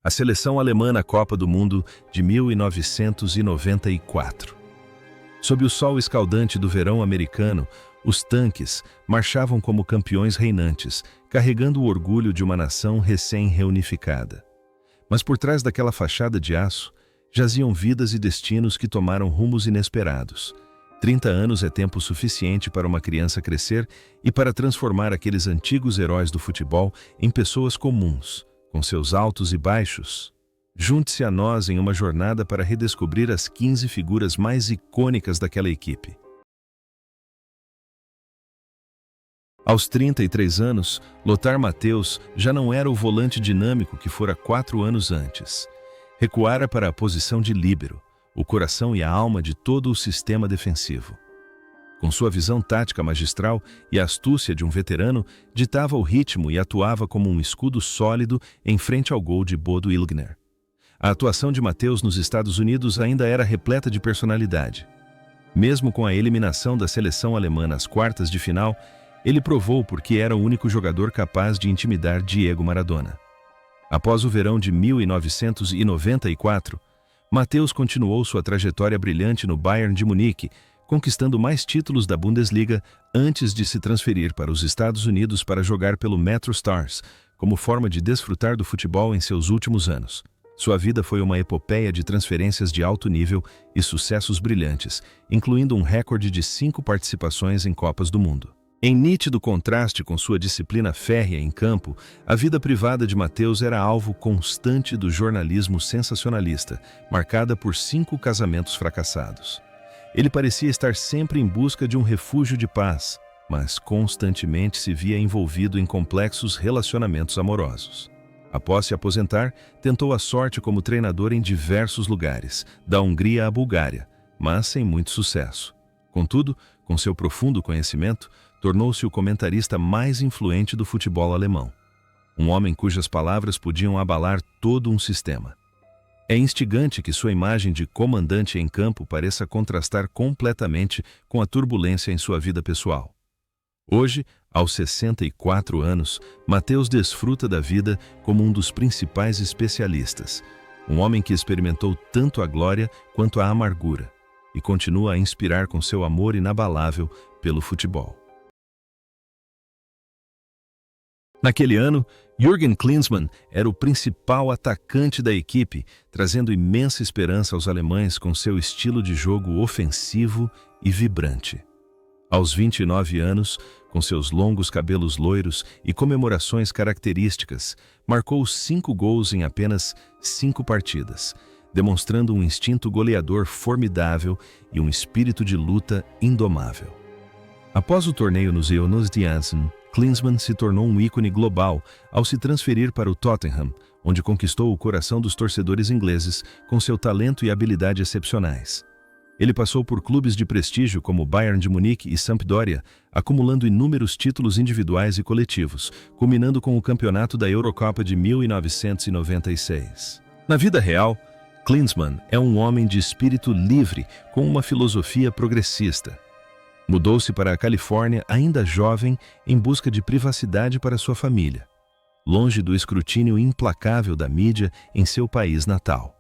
A seleção alemã na Copa do Mundo de 1994. Sob o sol escaldante do verão americano, os tanques marchavam como campeões reinantes, carregando o orgulho de uma nação recém-reunificada. Mas por trás daquela fachada de aço, jaziam vidas e destinos que tomaram rumos inesperados. 30 anos é tempo suficiente para uma criança crescer e para transformar aqueles antigos heróis do futebol em pessoas comuns, com seus altos e baixos. Junte-se a nós em uma jornada para redescobrir as 15 figuras mais icônicas daquela equipe. Aos 33 anos, Lothar Matthäus já não era o volante dinâmico que fora 4 anos antes. Recuara para a posição de líbero, o coração e a alma de todo o sistema defensivo. Com sua visão tática magistral e a astúcia de um veterano, ditava o ritmo e atuava como um escudo sólido em frente ao gol de Bodo Illgner. A atuação de Matthäus nos Estados Unidos ainda era repleta de personalidade. Mesmo com a eliminação da seleção alemã nas quartas de final, ele provou porque era o único jogador capaz de intimidar Diego Maradona. Após o verão de 1994, Matthäus continuou sua trajetória brilhante no Bayern de Munique, conquistando mais títulos da Bundesliga antes de se transferir para os Estados Unidos para jogar pelo Metro Stars, como forma de desfrutar do futebol em seus últimos anos. Sua vida foi uma epopeia de transferências de alto nível e sucessos brilhantes, incluindo um recorde de 5 participações em Copas do Mundo. Em nítido contraste com sua disciplina férrea em campo, a vida privada de Matthäus era alvo constante do jornalismo sensacionalista, marcada por 5 casamentos fracassados. Ele parecia estar sempre em busca de um refúgio de paz, mas constantemente se via envolvido em complexos relacionamentos amorosos. Após se aposentar, tentou a sorte como treinador em diversos lugares, da Hungria à Bulgária, mas sem muito sucesso. Contudo, com seu profundo conhecimento, tornou-se o comentarista mais influente do futebol alemão. Um homem cujas palavras podiam abalar todo um sistema. É instigante que sua imagem de comandante em campo pareça contrastar completamente com a turbulência em sua vida pessoal. Hoje, aos 64 anos, Matthäus desfruta da vida como um dos principais especialistas, um homem que experimentou tanto a glória quanto a amargura, e continua a inspirar com seu amor inabalável pelo futebol. Naquele ano, Jürgen Klinsmann era o principal atacante da equipe, trazendo imensa esperança aos alemães com seu estilo de jogo ofensivo e vibrante. Aos 29 anos, com seus longos cabelos loiros e comemorações características, marcou 5 gols em apenas 5 partidas, demonstrando um instinto goleador formidável e um espírito de luta indomável. Após o torneio nos Eonos de Janssen, Klinsmann se tornou um ícone global ao se transferir para o Tottenham, onde conquistou o coração dos torcedores ingleses com seu talento e habilidade excepcionais. Ele passou por clubes de prestígio como Bayern de Munique e Sampdoria, acumulando inúmeros títulos individuais e coletivos, culminando com o campeonato da Eurocopa de 1996. Na vida real, Klinsmann é um homem de espírito livre com uma filosofia progressista. Mudou-se para a Califórnia ainda jovem em busca de privacidade para sua família, longe do escrutínio implacável da mídia em seu país natal.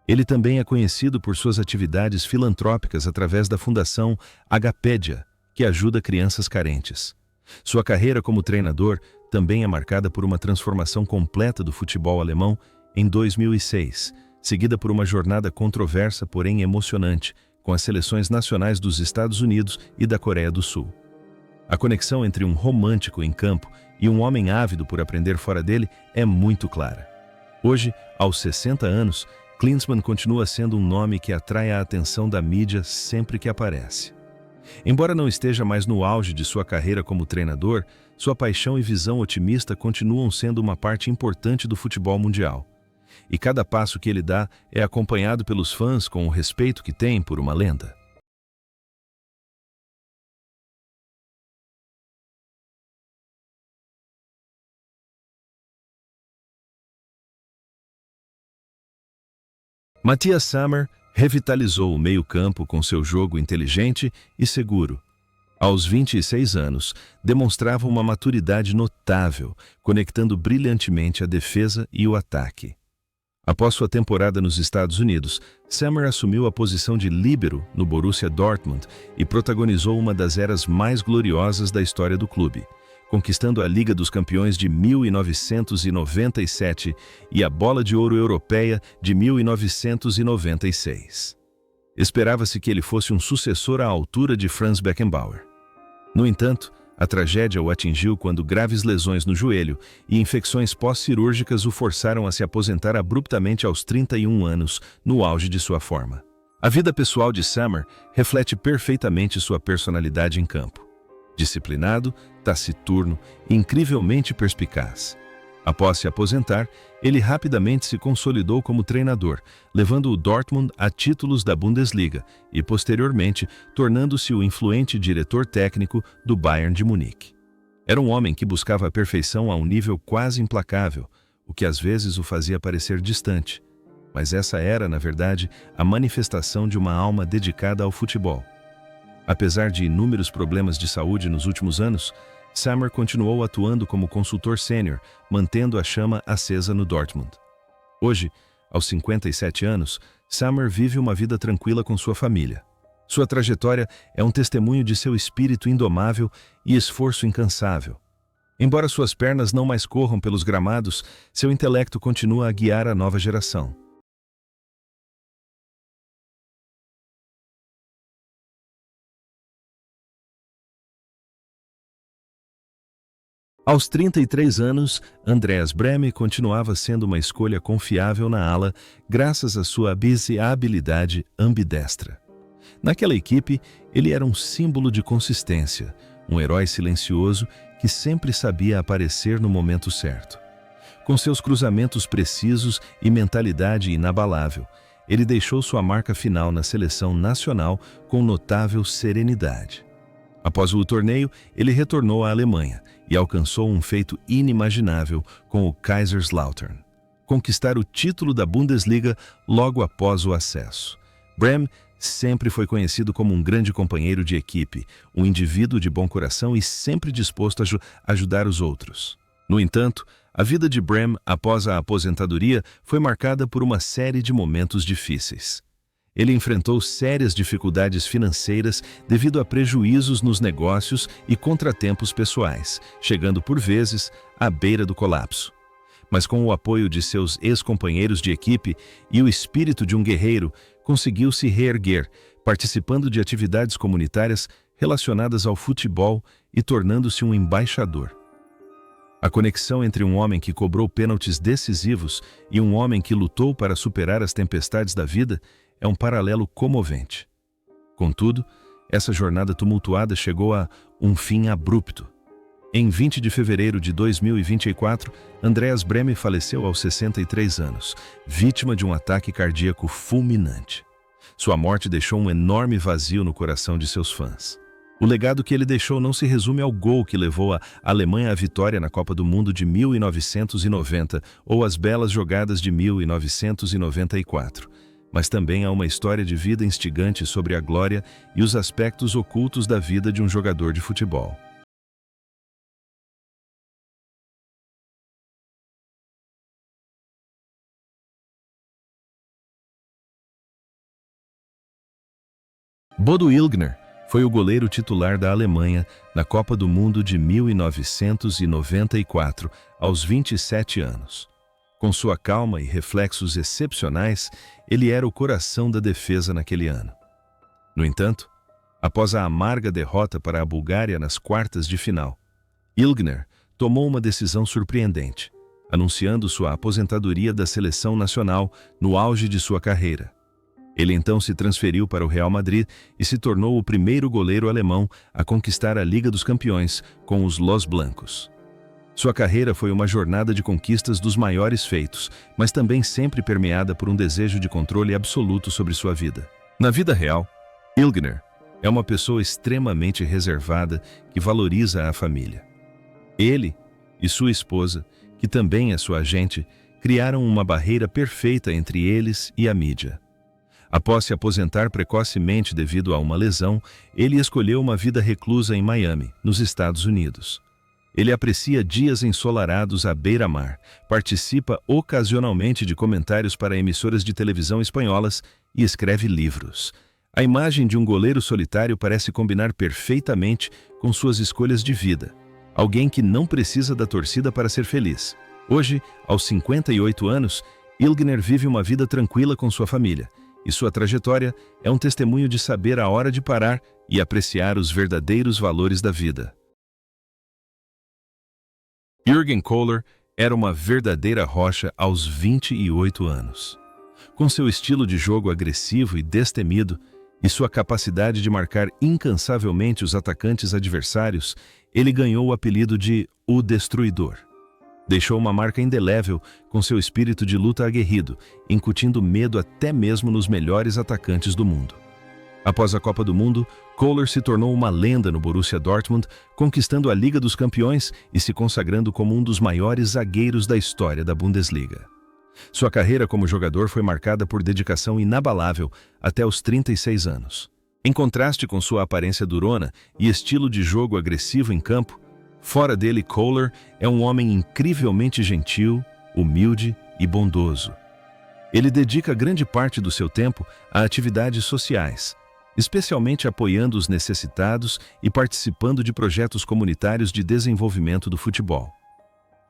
Ele também é conhecido por suas atividades filantrópicas através da Fundação Agapedia, que ajuda crianças carentes. Sua carreira como treinador também é marcada por uma transformação completa do futebol alemão em 2006, seguida por uma jornada controversa, porém emocionante, com as seleções nacionais dos Estados Unidos e da Coreia do Sul. A conexão entre um romântico em campo e um homem ávido por aprender fora dele é muito clara. Hoje, aos 60 anos, Klinsmann continua sendo um nome que atrai a atenção da mídia sempre que aparece. Embora não esteja mais no auge de sua carreira como treinador, sua paixão e visão otimista continuam sendo uma parte importante do futebol mundial. E cada passo que ele dá é acompanhado pelos fãs com o respeito que têm por uma lenda. Matthias Sammer revitalizou o meio-campo com seu jogo inteligente e seguro. Aos 26 anos, demonstrava uma maturidade notável, conectando brilhantemente a defesa e o ataque. Após sua temporada nos Estados Unidos, Sammer assumiu a posição de líbero no Borussia Dortmund e protagonizou uma das eras mais gloriosas da história do clube, conquistando a Liga dos Campeões de 1997 e a Bola de Ouro Europeia de 1996. Esperava-se que ele fosse um sucessor à altura de Franz Beckenbauer. No entanto, a tragédia o atingiu quando graves lesões no joelho e infecções pós-cirúrgicas o forçaram a se aposentar abruptamente aos 31 anos, no auge de sua forma. A vida pessoal de Sammer reflete perfeitamente sua personalidade em campo. Disciplinado, taciturno e incrivelmente perspicaz. Após se aposentar, ele rapidamente se consolidou como treinador, levando o Dortmund a títulos da Bundesliga e, posteriormente, tornando-se o influente diretor técnico do Bayern de Munique. Era um homem que buscava a perfeição a um nível quase implacável, o que às vezes o fazia parecer distante. Mas essa era, na verdade, a manifestação de uma alma dedicada ao futebol. Apesar de inúmeros problemas de saúde nos últimos anos, Sammer continuou atuando como consultor sênior, mantendo a chama acesa no Dortmund. Hoje, aos 57 anos, Sammer vive uma vida tranquila com sua família. Sua trajetória é um testemunho de seu espírito indomável e esforço incansável. Embora suas pernas não mais corram pelos gramados, seu intelecto continua a guiar a nova geração. Aos 33 anos, Andreas Brehme continuava sendo uma escolha confiável na ala, graças à sua habilidade ambidestra. Naquela equipe, ele era um símbolo de consistência, um herói silencioso que sempre sabia aparecer no momento certo. Com seus cruzamentos precisos e mentalidade inabalável, ele deixou sua marca final na seleção nacional com notável serenidade. Após o torneio, ele retornou à Alemanha e alcançou um feito inimaginável com o Kaiserslautern: conquistar o título da Bundesliga logo após o acesso. Brehme sempre foi conhecido como um grande companheiro de equipe, um indivíduo de bom coração e sempre disposto a ajudar os outros. No entanto, a vida de Brehme após a aposentadoria foi marcada por uma série de momentos difíceis. Ele enfrentou sérias dificuldades financeiras devido a prejuízos nos negócios e contratempos pessoais, chegando por vezes à beira do colapso. Mas com o apoio de seus ex-companheiros de equipe e o espírito de um guerreiro, conseguiu se reerguer, participando de atividades comunitárias relacionadas ao futebol e tornando-se um embaixador. A conexão entre um homem que cobrou pênaltis decisivos e um homem que lutou para superar as tempestades da vida é um paralelo comovente. Contudo, essa jornada tumultuada chegou a um fim abrupto. Em 20 de fevereiro de 2024, Andreas Brehme faleceu aos 63 anos, vítima de um ataque cardíaco fulminante. Sua morte deixou um enorme vazio no coração de seus fãs. O legado que ele deixou não se resume ao gol que levou a Alemanha à vitória na Copa do Mundo de 1990 ou às belas jogadas de 1994. Mas também há uma história de vida instigante sobre a glória e os aspectos ocultos da vida de um jogador de futebol. Bodo Illgner foi o goleiro titular da Alemanha na Copa do Mundo de 1994, aos 27 anos. Com sua calma e reflexos excepcionais, ele era o coração da defesa naquele ano. No entanto, após a amarga derrota para a Bulgária nas quartas de final, Illgner tomou uma decisão surpreendente, anunciando sua aposentadoria da seleção nacional no auge de sua carreira. Ele então se transferiu para o Real Madrid e se tornou o primeiro goleiro alemão a conquistar a Liga dos Campeões com os Los Blancos. Sua carreira foi uma jornada de conquistas dos maiores feitos, mas também sempre permeada por um desejo de controle absoluto sobre sua vida. Na vida real, Illgner é uma pessoa extremamente reservada que valoriza a família. Ele e sua esposa, que também é sua agente, criaram uma barreira perfeita entre eles e a mídia. Após se aposentar precocemente devido a uma lesão, ele escolheu uma vida reclusa em Miami, nos Estados Unidos. Ele aprecia dias ensolarados à beira-mar, participa ocasionalmente de comentários para emissoras de televisão espanholas e escreve livros. A imagem de um goleiro solitário parece combinar perfeitamente com suas escolhas de vida. Alguém que não precisa da torcida para ser feliz. Hoje, aos 58 anos, Ilgner vive uma vida tranquila com sua família, e sua trajetória é um testemunho de saber a hora de parar e apreciar os verdadeiros valores da vida. Jürgen Kohler era uma verdadeira rocha aos 28 anos. Com seu estilo de jogo agressivo e destemido, e sua capacidade de marcar incansavelmente os atacantes adversários, ele ganhou o apelido de O Destruidor. Deixou uma marca indelével com seu espírito de luta aguerrido, incutindo medo até mesmo nos melhores atacantes do mundo. Após a Copa do Mundo, Kohler se tornou uma lenda no Borussia Dortmund, conquistando a Liga dos Campeões e se consagrando como um dos maiores zagueiros da história da Bundesliga. Sua carreira como jogador foi marcada por dedicação inabalável até os 36 anos. Em contraste com sua aparência durona e estilo de jogo agressivo em campo, fora dele, Kohler é um homem incrivelmente gentil, humilde e bondoso. Ele dedica grande parte do seu tempo a atividades sociais, especialmente apoiando os necessitados e participando de projetos comunitários de desenvolvimento do futebol.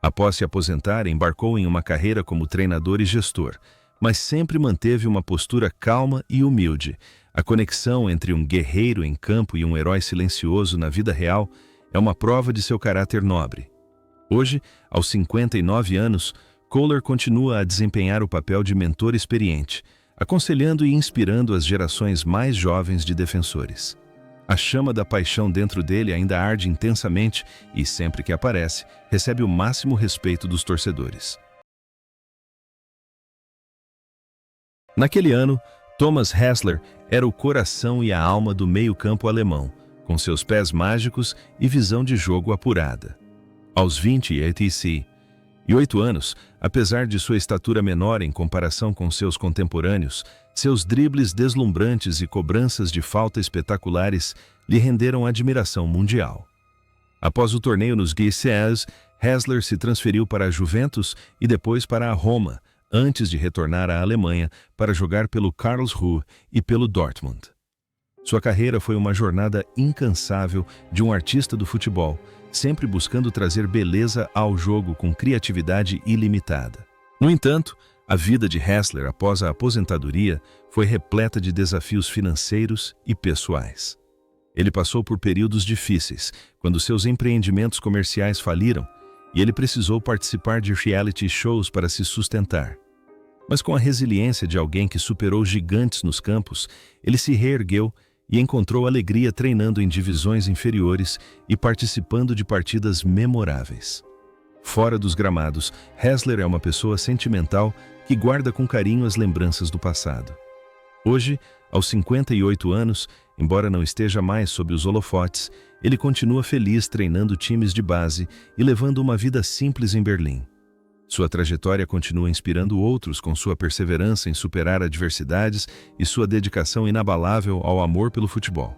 Após se aposentar, embarcou em uma carreira como treinador e gestor, mas sempre manteve uma postura calma e humilde. A conexão entre um guerreiro em campo e um herói silencioso na vida real é uma prova de seu caráter nobre. Hoje, aos 59 anos, Kohler continua a desempenhar o papel de mentor experiente, aconselhando e inspirando as gerações mais jovens de defensores. A chama da paixão dentro dele ainda arde intensamente e, sempre que aparece, recebe o máximo respeito dos torcedores. Naquele ano, Thomas Hässler era o coração e a alma do meio-campo alemão, com seus pés mágicos e visão de jogo apurada. Aos 28 anos, apesar de sua estatura menor em comparação com seus contemporâneos, seus dribles deslumbrantes e cobranças de falta espetaculares lhe renderam admiração mundial. Após o torneio nos Guises, Hässler se transferiu para a Juventus e depois para a Roma, antes de retornar à Alemanha para jogar pelo Karlsruhe e pelo Dortmund. Sua carreira foi uma jornada incansável de um artista do futebol, sempre buscando trazer beleza ao jogo com criatividade ilimitada. No entanto, a vida de Hässler após a aposentadoria foi repleta de desafios financeiros e pessoais. Ele passou por períodos difíceis, quando seus empreendimentos comerciais faliram e ele precisou participar de reality shows para se sustentar. Mas com a resiliência de alguém que superou gigantes nos campos, ele se reergueu e encontrou alegria treinando em divisões inferiores e participando de partidas memoráveis. Fora dos gramados, Hässler é uma pessoa sentimental que guarda com carinho as lembranças do passado. Hoje, aos 58 anos, embora não esteja mais sob os holofotes, ele continua feliz treinando times de base e levando uma vida simples em Berlim. Sua trajetória continua inspirando outros com sua perseverança em superar adversidades e sua dedicação inabalável ao amor pelo futebol.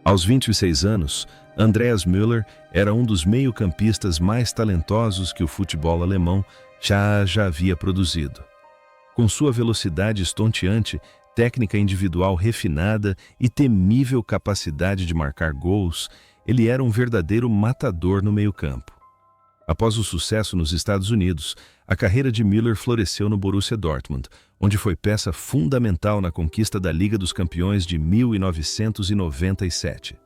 Aos 26 anos, Andreas Müller era um dos meio-campistas mais talentosos que o futebol alemão já havia produzido. Com sua velocidade estonteante, técnica individual refinada e temível capacidade de marcar gols, ele era um verdadeiro matador no meio-campo. Após o sucesso nos Estados Unidos, a carreira de Müller floresceu no Borussia Dortmund, onde foi peça fundamental na conquista da Liga dos Campeões de 1997.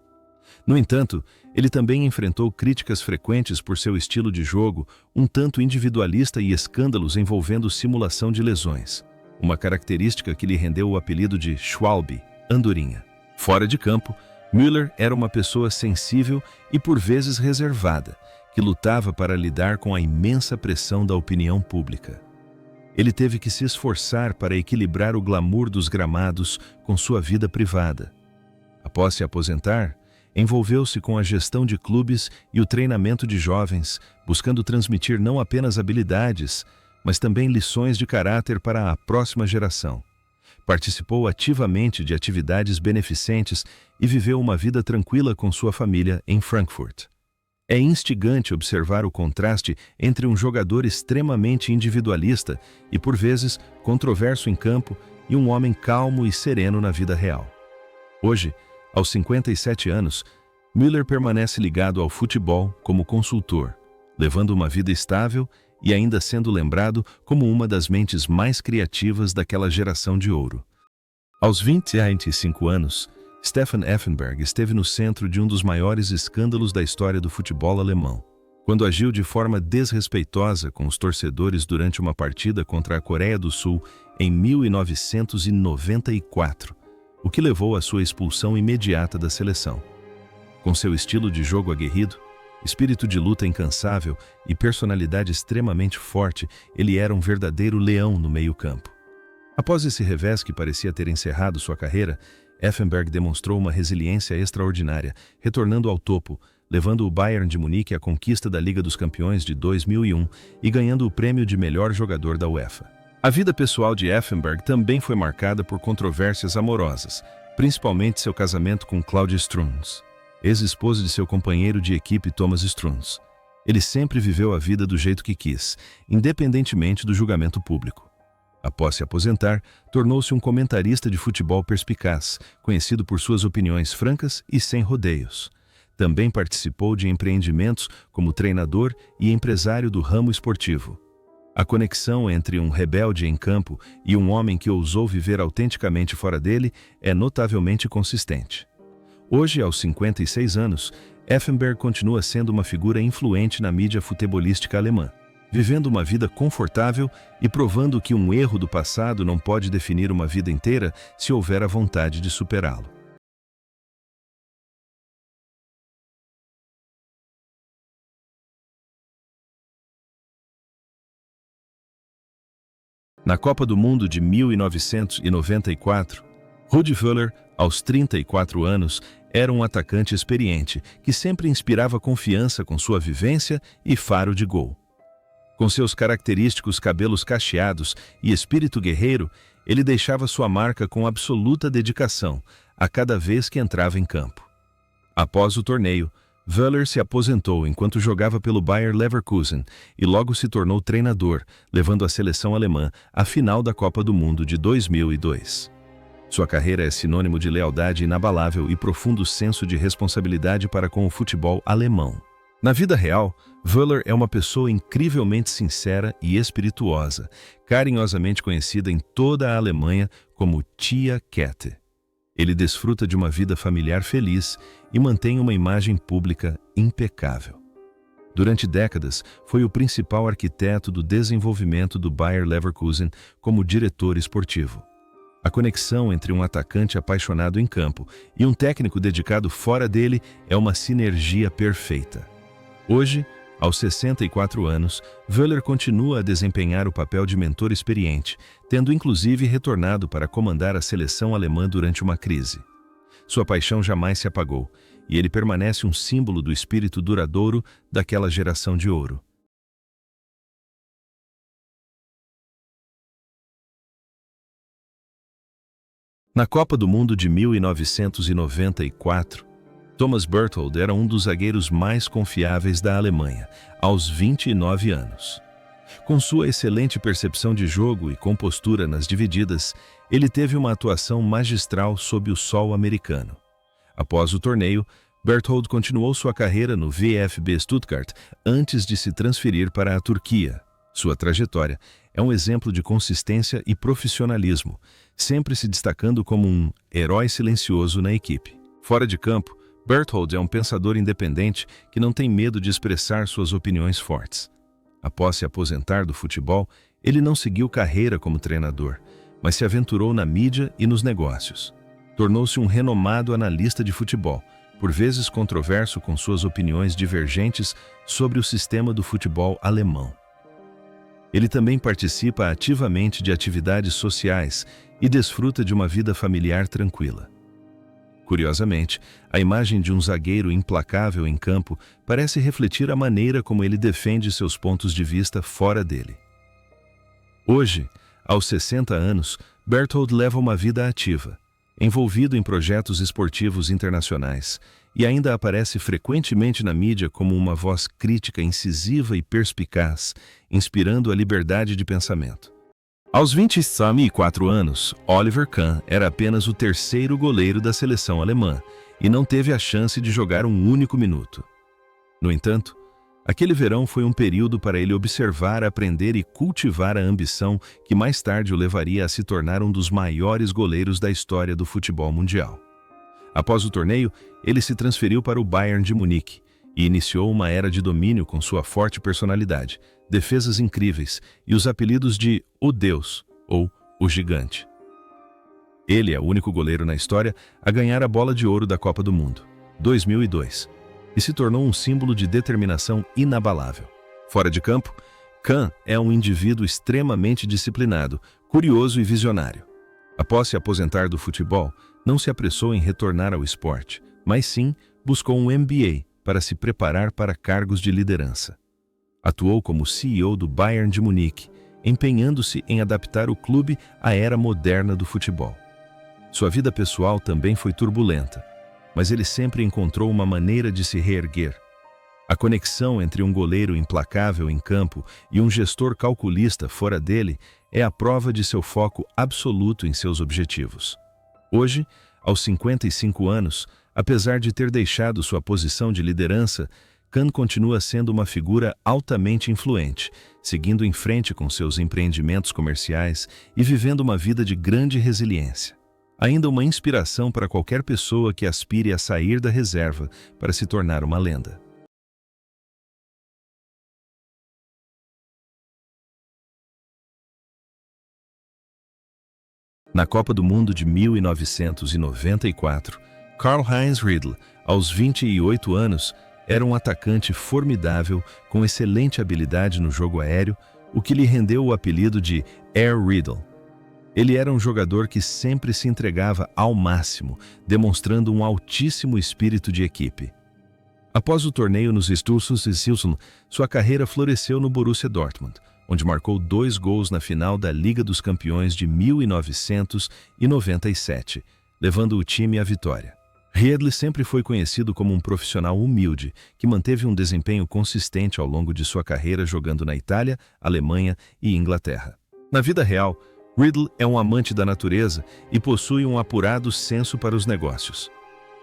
No entanto, ele também enfrentou críticas frequentes por seu estilo de jogo, um tanto individualista e escândalos envolvendo simulação de lesões, uma característica que lhe rendeu o apelido de Schwalbe, andorinha. Fora de campo, Müller era uma pessoa sensível e por vezes reservada, que lutava para lidar com a imensa pressão da opinião pública. Ele teve que se esforçar para equilibrar o glamour dos gramados com sua vida privada. Após se aposentar, envolveu-se com a gestão de clubes e o treinamento de jovens, buscando transmitir não apenas habilidades, mas também lições de caráter para a próxima geração. participou ativamente de atividades beneficentes e viveu uma vida tranquila com sua família em Frankfurt. É instigante observar o contraste entre um jogador extremamente individualista e, por vezes, controverso em campo e um homem calmo e sereno na vida real. Hoje, aos 57 anos, Müller permanece ligado ao futebol como consultor, levando uma vida estável e ainda sendo lembrado como uma das mentes mais criativas daquela geração de ouro. Aos 25 anos, Stefan Effenberg esteve no centro de um dos maiores escândalos da história do futebol alemão, quando agiu de forma desrespeitosa com os torcedores durante uma partida contra a Coreia do Sul em 1994, o que levou à sua expulsão imediata da seleção. Com seu estilo de jogo aguerrido, espírito de luta incansável e personalidade extremamente forte, ele era um verdadeiro leão no meio-campo. Após esse revés que parecia ter encerrado sua carreira, Effenberg demonstrou uma resiliência extraordinária, retornando ao topo, levando o Bayern de Munique à conquista da Liga dos Campeões de 2001 e ganhando o prêmio de melhor jogador da UEFA. A vida pessoal de Effenberg também foi marcada por controvérsias amorosas, principalmente seu casamento com Claudia Strunz, ex-esposa de seu companheiro de equipe Thomas Strunz. Ele sempre viveu a vida do jeito que quis, independentemente do julgamento público. Após se aposentar, tornou-se um comentarista de futebol perspicaz, conhecido por suas opiniões francas e sem rodeios. Também participou de empreendimentos como treinador e empresário do ramo esportivo. A conexão entre um rebelde em campo e um homem que ousou viver autenticamente fora dele é notavelmente consistente. Hoje, aos 56 anos, Effenberg continua sendo uma figura influente na mídia futebolística alemã, vivendo uma vida confortável e provando que um erro do passado não pode definir uma vida inteira se houver a vontade de superá-lo. Na Copa do Mundo de 1994, Rudi Völler, aos 34 anos, era um atacante experiente que sempre inspirava confiança com sua vivência e faro de gol. Com seus característicos cabelos cacheados e espírito guerreiro, ele deixava sua marca com absoluta dedicação a cada vez que entrava em campo. Após o torneio, Völler se aposentou enquanto jogava pelo Bayer Leverkusen e logo se tornou treinador, levando a seleção alemã à final da Copa do Mundo de 2002. Sua carreira é sinônimo de lealdade inabalável e profundo senso de responsabilidade para com o futebol alemão. Na vida real, Völler é uma pessoa incrivelmente sincera e espirituosa, carinhosamente conhecida em toda a Alemanha como Tia Käthe. Ele desfruta de uma vida familiar feliz e mantém uma imagem pública impecável. Durante décadas, foi o principal arquiteto do desenvolvimento do Bayer Leverkusen como diretor esportivo. A conexão entre um atacante apaixonado em campo e um técnico dedicado fora dele é uma sinergia perfeita. Hoje, aos 64 anos, Völler continua a desempenhar o papel de mentor experiente, tendo inclusive retornado para comandar a seleção alemã durante uma crise. Sua paixão jamais se apagou, e ele permanece um símbolo do espírito duradouro daquela geração de ouro. Na Copa do Mundo de 1994, Thomas Berthold era um dos zagueiros mais confiáveis da Alemanha, aos 29 anos. Com sua excelente percepção de jogo e compostura nas divididas, ele teve uma atuação magistral sob o sol americano. Após o torneio, Berthold continuou sua carreira no VfB Stuttgart antes de se transferir para a Turquia. Sua trajetória é um exemplo de consistência e profissionalismo, sempre se destacando como um herói silencioso na equipe. Fora de campo, Berthold é um pensador independente que não tem medo de expressar suas opiniões fortes. Após se aposentar do futebol, ele não seguiu carreira como treinador, mas se aventurou na mídia e nos negócios. Tornou-se um renomado analista de futebol, por vezes controverso com suas opiniões divergentes sobre o sistema do futebol alemão. Ele também participa ativamente de atividades sociais e desfruta de uma vida familiar tranquila. Curiosamente, a imagem de um zagueiro implacável em campo parece refletir a maneira como ele defende seus pontos de vista fora dele. Hoje, aos 60 anos, Berthold leva uma vida ativa, envolvido em projetos esportivos internacionais, e ainda aparece frequentemente na mídia como uma voz crítica incisiva e perspicaz, inspirando a liberdade de pensamento. Aos 24 anos, Oliver Kahn era apenas o terceiro goleiro da seleção alemã e não teve a chance de jogar um único minuto. No entanto, aquele verão foi um período para ele observar, aprender e cultivar a ambição que mais tarde o levaria a se tornar um dos maiores goleiros da história do futebol mundial. Após o torneio, ele se transferiu para o Bayern de Munique e iniciou uma era de domínio com sua forte personalidade, defesas incríveis e os apelidos de O Deus ou O Gigante. Ele é o único goleiro na história a ganhar a Bola de Ouro da Copa do Mundo, 2002, e se tornou um símbolo de determinação inabalável. Fora de campo, Kahn é um indivíduo extremamente disciplinado, curioso e visionário. Após se aposentar do futebol, não se apressou em retornar ao esporte, mas sim buscou um MBA para se preparar para cargos de liderança. Atuou como CEO do Bayern de Munique, empenhando-se em adaptar o clube à era moderna do futebol. Sua vida pessoal também foi turbulenta, mas ele sempre encontrou uma maneira de se reerguer. A conexão entre um goleiro implacável em campo e um gestor calculista fora dele é a prova de seu foco absoluto em seus objetivos. Hoje, aos 55 anos, apesar de ter deixado sua posição de liderança, Kahn continua sendo uma figura altamente influente, seguindo em frente com seus empreendimentos comerciais e vivendo uma vida de grande resiliência. Ainda uma inspiração para qualquer pessoa que aspire a sair da reserva para se tornar uma lenda. Na Copa do Mundo de 1994, Karl-Heinz Riedl, aos 28 anos, era um atacante formidável com excelente habilidade no jogo aéreo, o que lhe rendeu o apelido de Air Riedl. Ele era um jogador que sempre se entregava ao máximo, demonstrando um altíssimo espírito de equipe. Após o torneio nos Sturzus e Silson, sua carreira floresceu no Borussia Dortmund, onde marcou 2 gols na final da Liga dos Campeões de 1997, levando o time à vitória. Riedl sempre foi conhecido como um profissional humilde, que manteve um desempenho consistente ao longo de sua carreira jogando na Itália, Alemanha e Inglaterra. Na vida real, Riedl é um amante da natureza e possui um apurado senso para os negócios.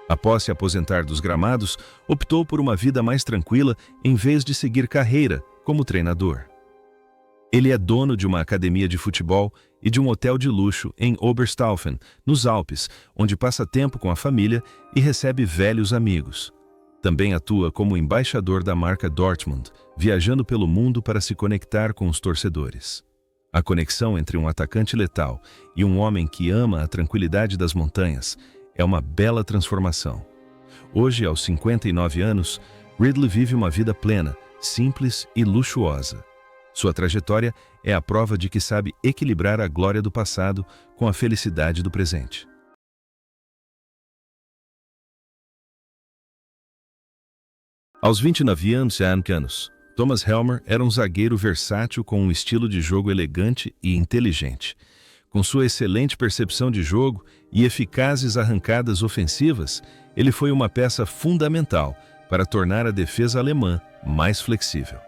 Após se aposentar dos gramados, optou por uma vida mais tranquila em vez de seguir carreira como treinador. Ele é dono de uma academia de futebol e de um hotel de luxo em Oberstaufen, nos Alpes, onde passa tempo com a família e recebe velhos amigos. Também atua como embaixador da marca Dortmund, viajando pelo mundo para se conectar com os torcedores. A conexão entre um atacante letal e um homem que ama a tranquilidade das montanhas é uma bela transformação. Hoje, aos 59 anos, Riedl vive uma vida plena, simples e luxuosa. Sua trajetória é a prova de que sabe equilibrar a glória do passado com a felicidade do presente. Aos 29 anos, Thomas Helmer era um zagueiro versátil com um estilo de jogo elegante e inteligente. Com sua excelente percepção de jogo e eficazes arrancadas ofensivas, ele foi uma peça fundamental para tornar a defesa alemã mais flexível.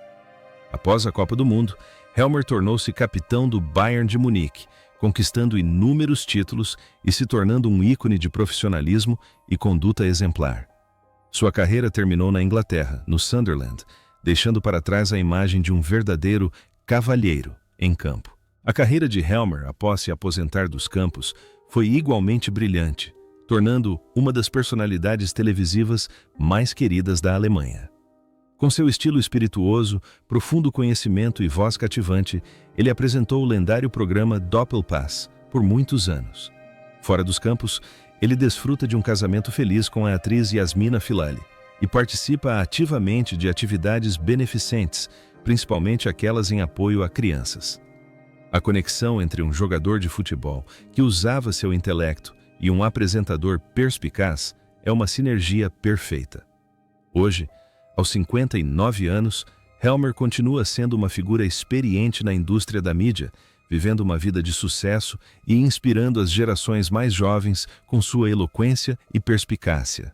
Após a Copa do Mundo, Helmer tornou-se capitão do Bayern de Munique, conquistando inúmeros títulos e se tornando um ícone de profissionalismo e conduta exemplar. Sua carreira terminou na Inglaterra, no Sunderland, deixando para trás a imagem de um verdadeiro cavalheiro em campo. A carreira de Helmer, após se aposentar dos campos, foi igualmente brilhante, tornando-o uma das personalidades televisivas mais queridas da Alemanha. Com seu estilo espirituoso, profundo conhecimento e voz cativante, ele apresentou o lendário programa Doppelpass por muitos anos. Fora dos campos, ele desfruta de um casamento feliz com a atriz Yasmina Filali e participa ativamente de atividades beneficentes, principalmente aquelas em apoio a crianças. A conexão entre um jogador de futebol que usava seu intelecto e um apresentador perspicaz é uma sinergia perfeita. Hoje, aos 59 anos, Helmer continua sendo uma figura experiente na indústria da mídia, vivendo uma vida de sucesso e inspirando as gerações mais jovens com sua eloquência e perspicácia.